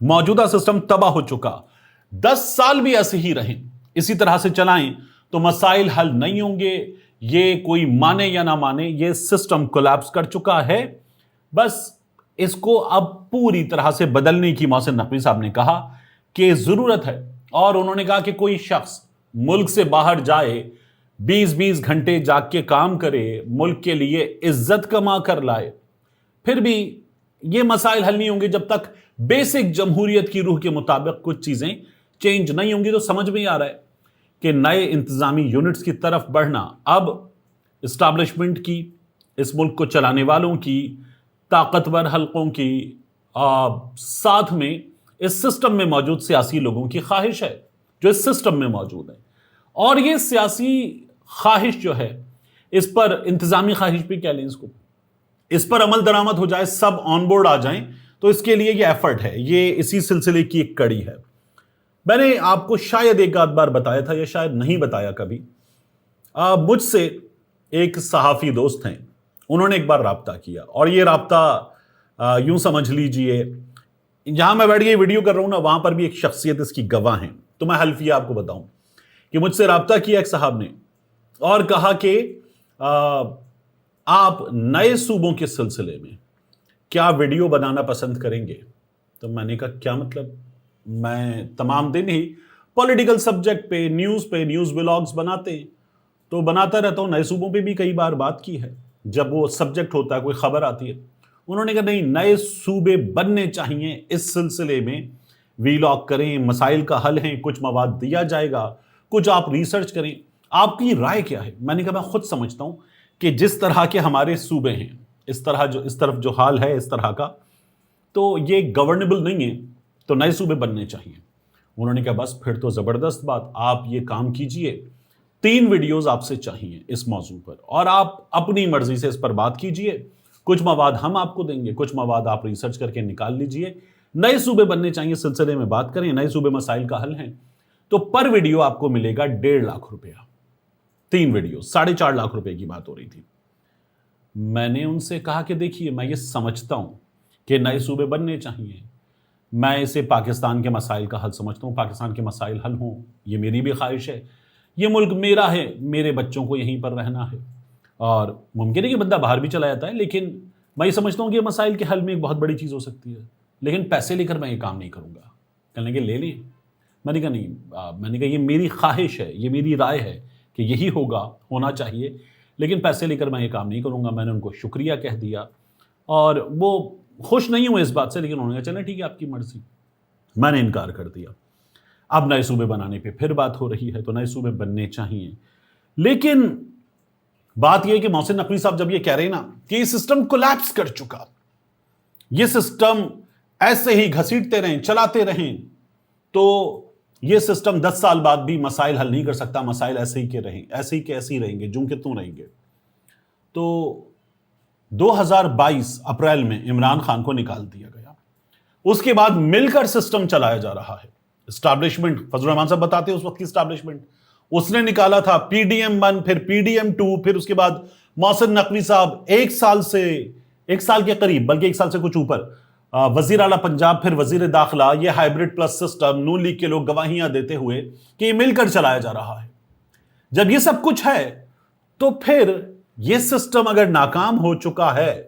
موجودہ سسٹم تباہ ہو چکا، 10 سال بھی ایسے ہی رہیں، اسی طرح سے چلائیں تو مسائل حل نہیں ہوں گے۔ یہ کوئی مانے یا نہ مانے، یہ سسٹم کولیپس کر چکا ہے، بس اس کو اب پوری طرح سے بدلنے کی محسن نقوی صاحب نے کہا کہ ضرورت ہے، اور انہوں نے کہا کہ کوئی شخص ملک سے باہر جائے، 20 گھنٹے جاگ کے کام کرے، ملک کے لیے عزت کما کر لائے، پھر بھی یہ مسائل حل نہیں ہوں گے جب تک بیسک جمہوریت کی روح کے مطابق کچھ چیزیں چینج نہیں ہوں گی۔ تو سمجھ میں آ رہا ہے کہ نئے انتظامی یونٹس کی طرف بڑھنا اب اسٹیبلشمنٹ کی، اس ملک کو چلانے والوں کی، طاقتور حلقوں کی، ساتھ میں اس سسٹم میں موجود سیاسی لوگوں کی خواہش ہے جو اس سسٹم میں موجود ہے، اور یہ سیاسی خواہش جو ہے، اس پر انتظامی خواہش بھی کہہ لیں اس کو، اس پر عمل درآمد ہو جائے، سب آن بورڈ آ جائیں، تو اس کے لیے یہ ایفرٹ ہے، یہ اسی سلسلے کی ایک کڑی ہے۔ میں نے آپ کو شاید ایک آدھ بار بتایا تھا یا شاید نہیں بتایا کبھی، مجھ سے ایک صحافی دوست ہیں، انہوں نے ایک بار رابطہ کیا، اور یہ رابطہ یوں سمجھ لیجئے جہاں میں بیٹھ کے یہ ویڈیو کر رہا ہوں نا، وہاں پر بھی ایک شخصیت اس کی گواہ ہیں، تو میں حلفیہ آپ کو بتاؤں کہ مجھ سے رابطہ کیا ایک صاحب نے اور کہا کہ آپ نئے صوبوں کے سلسلے میں کیا ویڈیو بنانا پسند کریں گے؟ تو میں نے کہا کیا مطلب؟ میں تمام دن ہی پولیٹیکل سبجیکٹ پہ نیوز ولاگز بناتے ہیں، تو بناتا رہتا ہوں، نئے صوبوں پہ بھی کئی بار بات کی ہے جب وہ سبجیکٹ ہوتا ہے، کوئی خبر آتی ہے۔ انہوں نے کہا نہیں، نئے صوبے بننے چاہیے، اس سلسلے میں ویلاگ کریں، مسائل کا حل ہے، کچھ مواد دیا جائے گا، کچھ آپ ریسرچ کریں، آپ کی رائے کیا ہے؟ میں نے کہا میں خود سمجھتا ہوں کہ جس طرح کے ہمارے صوبے ہیں، اس طرف جو حال ہے اس طرح کا، تو یہ گورنیبل نہیں ہے، تو نئے صوبے بننے چاہیے۔ انہوں نے کہا بس پھر تو زبردست بات، آپ یہ کام کیجئے، 3 ویڈیوز آپ سے چاہیے اس موضوع پر، اور آپ اپنی مرضی سے اس پر بات کیجئے، کچھ مواد ہم آپ کو دیں گے، کچھ مواد آپ ریسرچ کر کے نکال لیجئے، نئے صوبے بننے چاہیے سلسلے میں بات کریں، نئے صوبے مسائل کا حل ہیں، تو پر ویڈیو آپ کو ملے گا 1.5 لاکھ روپیہ، 3 ویڈیو، 4.5 لاکھ روپے کی بات ہو رہی تھی۔ میں نے ان سے کہا کہ دیکھیے میں یہ سمجھتا ہوں کہ نئے صوبے بننے چاہیے، میں اسے پاکستان کے مسائل کا حل سمجھتا ہوں، پاکستان کے مسائل حل ہوں، یہ میری بھی خواہش ہے، یہ ملک میرا ہے، میرے بچوں کو یہیں پر رہنا ہے، اور ممکن ہے کہ بندہ باہر بھی چلا جاتا ہے، لیکن میں یہ سمجھتا ہوں کہ مسائل کے حل میں ایک بہت بڑی چیز ہو سکتی ہے، لیکن پیسے لے کر میں یہ کام نہیں کروں گا۔ کہنے لگے لے لیں، میں نے کہا نہیں، میں نے کہا یہ میری خواہش ہے، یہ میری رائے ہے کہ یہی ہونا چاہیے، لیکن پیسے لے کر میں یہ کام نہیں کروں گا۔ میں نے ان کو شکریہ کہہ دیا، اور وہ خوش نہیں ہوئے اس بات سے، لیکن انہوں نے کہا چلیں ٹھیک ہے آپ کی مرضی، میں نے انکار کر دیا۔ اب نئے صوبے بنانے پہ پھر بات ہو رہی ہے، تو نئے صوبے بننے چاہیے، لیکن بات یہ ہے کہ محسن نقوی صاحب جب یہ کہہ رہے ہیں نا کہ یہ سسٹم کولیپس کر چکا، یہ سسٹم ایسے ہی گھسیٹتے رہیں، چلاتے رہیں، تو یہ سسٹم 10 سال بعد بھی مسائل حل نہیں کر سکتا، مسائل ایسے ہی کے ایسے ہی رہیں گے، جوں کہ توں رہیں گے۔ تو 2022 اپریل میں عمران خان کو نکال دیا گیا، اس کے بعد مل کر سسٹم چلایا جا رہا ہے۔ اسٹیبلشمنٹ، فضل الرحمان صاحب بتاتے ہیں اس وقت کی اسٹیبلشمنٹ، اس نے نکالا تھا پی ڈی ایم 1، پھر پی ڈی ایم 2، پھر اس کے بعد محسن نقوی صاحب ایک سال کے قریب، بلکہ 1 سال سے کچھ اوپر، وزیر اعلیٰ پنجاب، پھر وزیر داخلہ، یہ ہائیبرڈ پلس سسٹم، نون لیگ کے لوگ گواہیاں دیتے ہوئے کہ یہ مل کر چلایا جا رہا ہے۔ جب یہ سب کچھ ہے تو پھر یہ سسٹم اگر ناکام ہو چکا ہے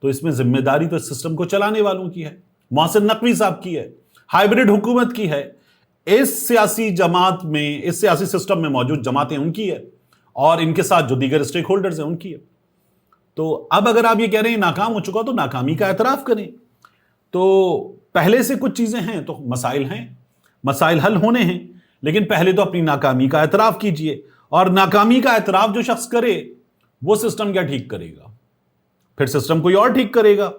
تو اس میں ذمہ داری تو اس سسٹم کو چلانے والوں کی ہے، محسن نقوی صاحب کی ہے، ہائیبرڈ حکومت کی ہے، اس سیاسی جماعت میں، اس سیاسی سسٹم میں موجود جماعتیں ان کی ہے، اور ان کے ساتھ جو دیگر اسٹیک ہولڈرز ہیں ان کی ہے۔ تو اب اگر آپ یہ کہہ رہے ہیں ناکام ہو چکا تو ناکامی کا اعتراف کریں۔ تو پہلے سے کچھ چیزیں ہیں تو مسائل ہیں، مسائل حل ہونے ہیں، لیکن پہلے تو اپنی ناکامی کا اعتراف کیجئے، اور ناکامی کا اعتراف جو شخص کرے وہ سسٹم کیا ٹھیک کرے گا؟ پھر سسٹم کوئی اور ٹھیک کرے گا۔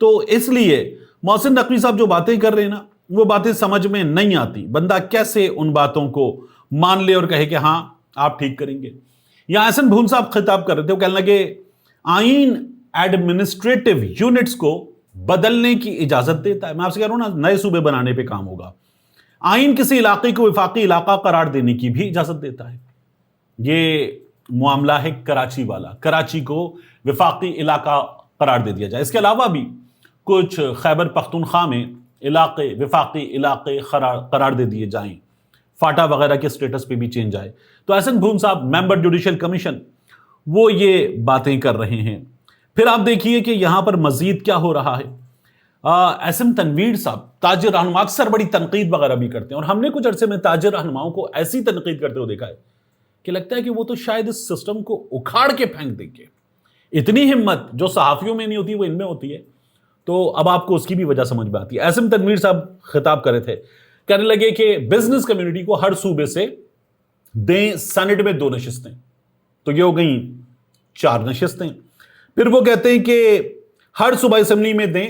تو اس لیے محسن نقوی صاحب جو باتیں کر رہے ہیں نا، وہ باتیں سمجھ میں نہیں آتی، بندہ کیسے ان باتوں کو مان لے اور کہے کہ ہاں آپ ٹھیک کریں گے۔ یا احسن بھون صاحب خطاب کر رہے تھے، وہ کہنے لگے آئین ایڈمنسٹریٹو یونٹس کو بدلنے کی اجازت دیتا ہے۔ میں آپ سے کہہ رہا ہوں نا، نئے صوبے بنانے پہ کام ہوگا، آئین کسی علاقے کو وفاقی علاقہ قرار دینے کی بھی اجازت دیتا ہے۔ یہ معاملہ ہے کراچی والا، کراچی کو وفاقی علاقہ قرار دے دیا جائے۔ اس کے علاوہ بھی کچھ خیبر پختونخوا میں علاقے وفاقی علاقے قرار دے دیے جائیں، فاٹا وغیرہ کے سٹیٹس پہ بھی چینج آئے۔ تو احسن بھون صاحب ممبر جوڈیشل کمیشن وہ یہ باتیں کر رہے ہیں۔ پھر آپ دیکھیے کہ یہاں پر مزید کیا ہو رہا ہے۔ احسن تنویر صاحب تاجر رہنما اکثر بڑی تنقید وغیرہ بھی کرتے ہیں، اور ہم نے کچھ عرصے میں تاجر رہنماؤں کو ایسی تنقید کرتے ہوئے دیکھا ہے کہ لگتا ہے کہ وہ تو شاید اس سسٹم کو اکھاڑ کے پھینک دیں گے۔ اتنی ہمت جو صحافیوں میں نہیں ہوتی وہ ان میں ہوتی ہے۔ تو اب آپ کو اس کی بھی وجہ سمجھ میں آتی ہے۔ احسن تنویر صاحب خطاب کر رہے تھے، کہنے لگے کہ بزنس کمیونٹی کو ہر صوبے سے دیں سینٹ میں 2 نشستیں، تو یہ ہو گئیں 4 نشستیں۔ پھر وہ کہتے ہیں کہ ہر صوبائی اسمبلی میں دیں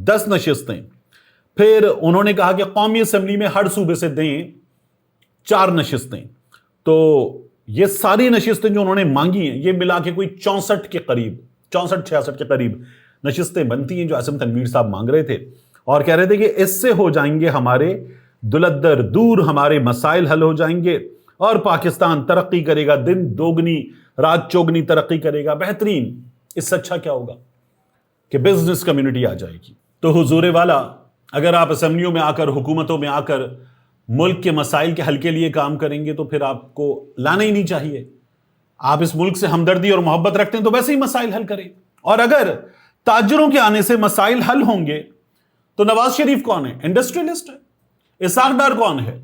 10 نشستیں۔ پھر انہوں نے کہا کہ قومی اسمبلی میں ہر صوبے سے دیں 4 نشستیں۔ تو یہ ساری نشستیں جو انہوں نے مانگی ہیں یہ ملا کے کوئی 64 کے قریب 64-66 کے قریب نشستیں بنتی ہیں جو احسن تنویر صاحب مانگ رہے تھے، اور کہہ رہے تھے کہ اس سے ہو جائیں گے ہمارے دلدر دور، ہمارے مسائل حل ہو جائیں گے، اور پاکستان ترقی کرے گا، دن دوگنی رات چوگنی ترقی کرے گا، بہترین۔ اس سے اچھا کیا ہوگا کہ بزنس کمیونٹی آ جائے گی۔ تو حضور والا اگر آپ اسمبلیوں میں آ کر حکومتوں میں آ کر ملک کے مسائل کے حل کے لیے کام کریں گے تو پھر آپ کو لانا ہی نہیں چاہیے۔ آپ اس ملک سے ہمدردی اور محبت رکھتے ہیں تو ویسے ہی مسائل حل کریں، اور اگر تاجروں کے آنے سے مسائل حل ہوں گے تو نواز شریف کون ہے؟ انڈسٹریلسٹ ہے۔ اسحاق ڈار کون ہے؟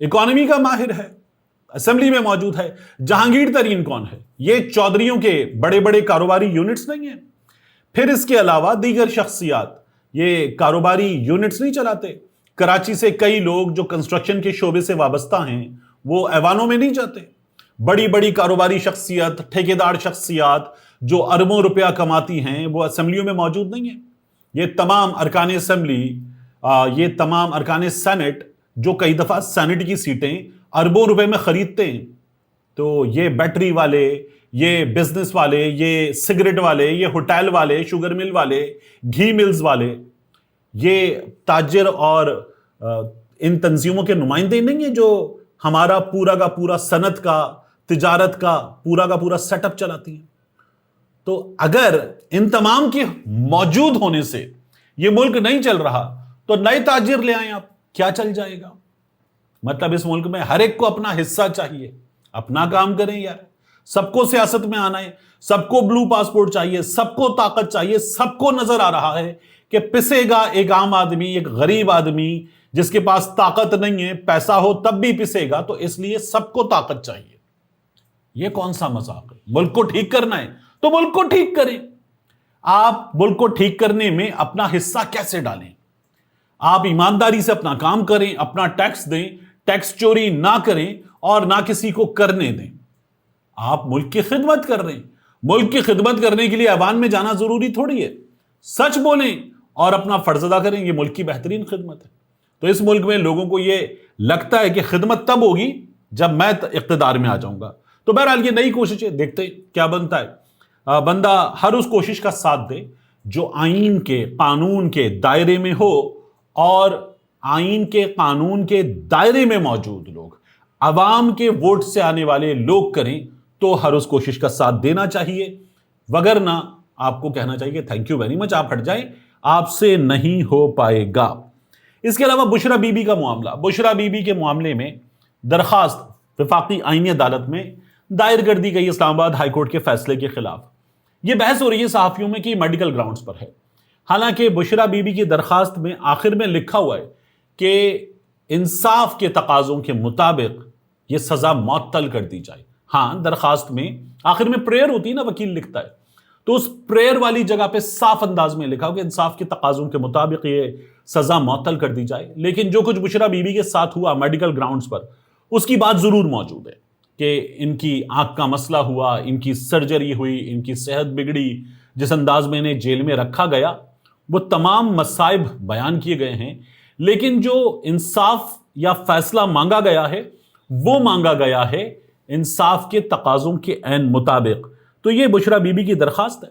اکانومی کا ماہر ہے، اسمبلی میں موجود ہے۔ جہانگیر ترین کون ہے؟ یہ چودھریوں کے بڑے بڑے کاروباری یونٹس نہیں ہیں۔ پھر اس کے علاوہ دیگر شخصیات یہ کاروباری یونٹس نہیں چلاتے۔ کراچی سے کئی لوگ جو کنسٹرکشن کے شعبے سے وابستہ ہیں وہ ایوانوں میں نہیں جاتے۔ بڑی بڑی کاروباری شخصیات، ٹھیکیدار شخصیات جو اربوں روپیہ کماتی ہیں وہ اسمبلیوں میں موجود نہیں ہیں۔ یہ تمام ارکان اسمبلی، یہ تمام ارکان سینٹ جو کئی دفعہ سینٹ کی سیٹیں اربوں روپے میں خریدتے ہیں، تو یہ بیٹری والے، یہ بزنس والے، یہ سگریٹ والے، یہ ہوٹل والے، شوگر مل والے، گھی ملز والے، یہ تاجر اور ان تنظیموں کے نمائندے نہیں ہیں جو ہمارا پورا کا پورا صنعت کا، تجارت کا پورا سیٹ اپ چلاتی ہیں۔ تو اگر ان تمام کے موجود ہونے سے یہ ملک نہیں چل رہا تو نئے تاجر لے آئیں آپ، کیا چل جائے گا؟ مطلب اس ملک میں ہر ایک کو اپنا حصہ چاہیے، اپنا کام کریں یار۔ سب کو سیاست میں آنا ہے، سب کو بلو پاسپورٹ چاہیے، سب کو طاقت چاہیے، سب کو نظر آ رہا ہے کہ پسے گا ایک عام آدمی، ایک غریب آدمی جس کے پاس طاقت نہیں ہے، پیسہ ہو تب بھی پسے گا، تو اس لیے سب کو طاقت چاہیے۔ یہ کون سا مذاق ہے؟ ملک کو ٹھیک کرنا ہے تو ملک کو ٹھیک کریں۔ آپ ملک کو ٹھیک کرنے میں اپنا حصہ کیسے ڈالیں؟ آپ ایمانداری سے اپنا کام کریں، اپنا ٹیکس دیں، ٹیکس چوری نہ کریں اور نہ کسی کو کرنے دیں۔ آپ ملک کی خدمت کر رہے ہیں، ملک کی خدمت کرنے کے لیے ایوان میں جانا ضروری تھوڑی ہے۔ سچ بولیں اور اپنا فرض ادا کریں، یہ ملک کی بہترین خدمت ہے۔ تو اس ملک میں لوگوں کو یہ لگتا ہے کہ خدمت تب ہوگی جب میں اقتدار میں آ جاؤں گا۔ تو بہرحال یہ نئی کوشش ہے، دیکھتے ہیں کیا بنتا ہے۔ بندہ ہر اس کوشش کا ساتھ دے جو آئین کے قانون کے دائرے میں ہو، اور آئین کے قانون کے دائرے میں موجود لوگ، عوام کے ووٹ سے آنے والے لوگ کریں تو ہر اس کوشش کا ساتھ دینا چاہیے، وگرنہ آپ کو کہنا چاہیے کہ تھینک یو ویری مچ، آپ ہٹ جائیں، آپ سے نہیں ہو پائے گا۔ اس کے علاوہ بشرا بی بی کا معاملہ، بشرا بی بی کے معاملے میں درخواست وفاقی آئینی عدالت میں دائر کر دی گئی اسلام آباد ہائی کورٹ کے فیصلے کے خلاف۔ یہ بحث ہو رہی ہے صحافیوں میں کہ میڈیکل گراؤنڈز پر ہے، حالانکہ بشرا بی بی کی درخواست میں آخر میں لکھا ہوا ہے کہ انصاف کے تقاضوں کے مطابق یہ سزا معطل کر دی جائے۔ ہاں، درخواست میں آخر میں پریئر ہوتی ہے نا، وکیل لکھتا ہے، تو اس پریئر والی جگہ پہ صاف انداز میں لکھا ہو کہ انصاف کے تقاضوں کے مطابق یہ سزا معطل کر دی جائے۔ لیکن جو کچھ بشرا بی بی کے ساتھ ہوا میڈیکل گراؤنڈز پر، اس کی بات ضرور موجود ہے کہ ان کی آنکھ کا مسئلہ ہوا، ان کی سرجری ہوئی، ان کی صحت بگڑی، جس انداز میں انہیں جیل میں رکھا گیا، وہ تمام مصائب بیان کیے گئے ہیں۔ لیکن جو انصاف یا فیصلہ مانگا گیا ہے وہ مانگا گیا ہے انصاف کے تقاضوں کے عین مطابق۔ تو یہ بشرا بی بی کی درخواست ہے۔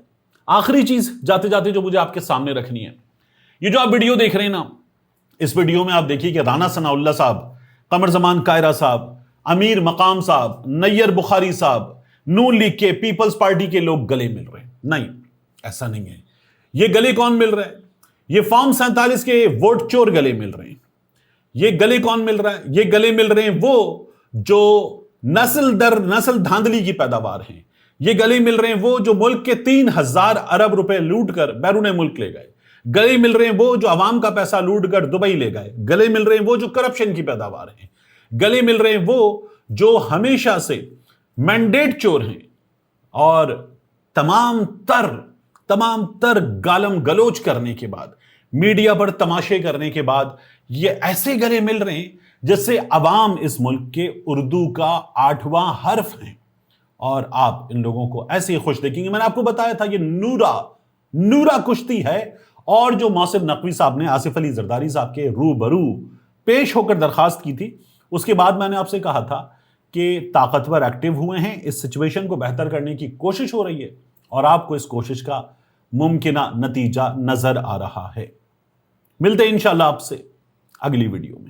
آخری چیز جاتے جاتے جو مجھے آپ کے سامنے رکھنی ہے، یہ جو آپ ویڈیو دیکھ رہے ہیں نا، اس ویڈیو میں آپ دیکھیے کہ رانا ثناء اللہ صاحب، قمر زمان قاہرہ صاحب، امیر مقام صاحب، نیر بخاری صاحب، نون لیگ کے، پیپلز پارٹی کے لوگ گلے مل رہے ہیں۔ نہیں، ایسا نہیں ہے۔ یہ گلے کون مل رہے ہیں؟ یہ فارم 47 کے ووٹ چور گلے مل رہے ہیں. یہ گلے کون مل رہا ہے؟ یہ گلے مل رہے ہیں وہ جو نسل در نسل دھاندلی کی پیداوار ہیں. یہ گلے مل رہے ہیں وہ جو ملک کے 3000 ارب روپے لوٹ کر بیرون ملک لے گئے. گلے مل رہے ہیں وہ جو عوام کا پیسہ لوٹ کر دبئی لے گئے. گلے مل رہے ہیں وہ جو کرپشن کی پیداوار ہیں. گلے مل رہے ہیں وہ جو ہمیشہ سے مینڈیٹ چور ہیں اور تمام تر گالم گلوچ کرنے کے بعد، میڈیا پر تماشے کرنے کے بعد یہ ایسے گلے مل رہے ہیں جس سے عوام اس ملک کے اردو کا 8واں حرف ہیں. اور آپ ان لوگوں کو ایسے ہی خوش دیکھیں گے. میں نے آپ کو بتایا تھا یہ نورا کشتی ہے. اور جو محسن نقوی صاحب نے آصف علی زرداری صاحب کے روبرو پیش ہو کر درخواست کی تھی، اس کے بعد میں نے آپ سے کہا تھا کہ طاقتور ایکٹیو ہوئے ہیں، اس سچویشن کو بہتر کرنے کی کوشش ہو رہی ہے اور آپ کو اس کوشش کا ممکنہ نتیجہ نظر آ رہا ہے. ملتے ہیں انشاءاللہ آپ سے اگلی ویڈیو میں.